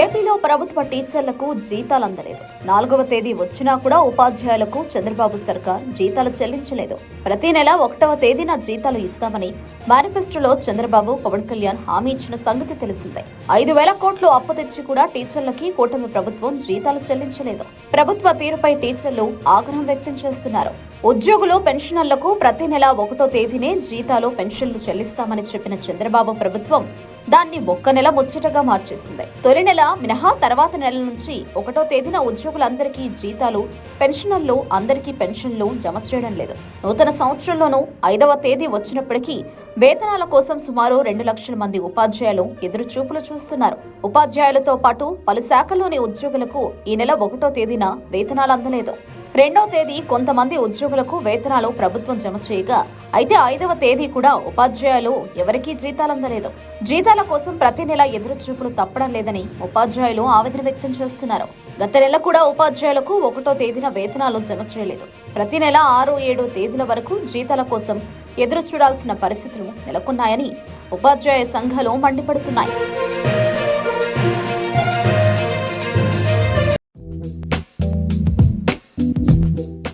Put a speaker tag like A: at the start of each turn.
A: ఏపీలో ప్రభుత్వ టీచర్లకు జీతాలు అందలేదు. 4వ తేదీ వచ్చినా కూడా ఉపాధ్యాయులకు చంద్రబాబు సర్కార్ జీతాలు చెల్లించలేదు. ప్రతి నెల 1వ తేదీన జీతాలు ఇస్తామని మేనిఫెస్టోలో చంద్రబాబు, పవన్ కళ్యాణ్ హామీ ఇచ్చిన సంగతి తెలిసిందే. 5,000 కోట్లు అప్పు తెచ్చి కూడా టీచర్లకి కూటమి ప్రభుత్వం జీతాలు చెల్లించలేదు. ప్రభుత్వ తీరుపై టీచర్లు ఆగ్రహం వ్యక్తం చేస్తున్నారు. ఉద్యోగులు, పెన్షనర్లకు ప్రతి నెల 1వ తేదీనే జీతాలు, పెన్షన్లు చెల్లిస్తామని చెప్పిన చంద్రబాబు ప్రభుత్వం దాన్ని ఒక్క నెల ముచ్చటగా మార్చేసింది. తొలి నెల మినహా తర్వాత నెల నుంచి 1వ తేదీన ఉద్యోగులందరికీ జీతాలు, పెన్షనర్లు అందరికీ పెన్షన్లు జమ చేయడం లేదు. నూతన సంవత్సరంలోనూ 5వ తేదీ వచ్చినప్పటికీ వేతనాల కోసం సుమారు 2 లక్షల మంది ఉపాధ్యాయులు ఎదురుచూపులు చూస్తున్నారు. ఉపాధ్యాయులతో పాటు పలు శాఖల్లోని ఉద్యోగులకు ఈ నెల 1వ తేదీన వేతనాలు అందలేదు. 2వ తేదీ కొంతమంది ఉద్యోగులకు వేతనాలు ప్రభుత్వం జమ చేయగా, అయితే 5వ తేదీ కూడా ఉపాధ్యాయులు ఎవరికీ జీతాలు అందలేదు. జీతాల కోసం ప్రతి నెల ఎదురుచూపులు తప్పడం లేదని ఉపాధ్యాయులు ఆవేదన వ్యక్తం చేస్తున్నారు. గత నెల కూడా ఉపాధ్యాయులకు 1వ తేదీన వేతనాలు జమ చేయలేదు. ప్రతి నెల 6, 7 తేదీల వరకు జీతాల కోసం ఎదురు చూడాల్సిన పరిస్థితులు నెలకొన్నాయని ఉపాధ్యాయ సంఘాలు మండిపడుతున్నాయి.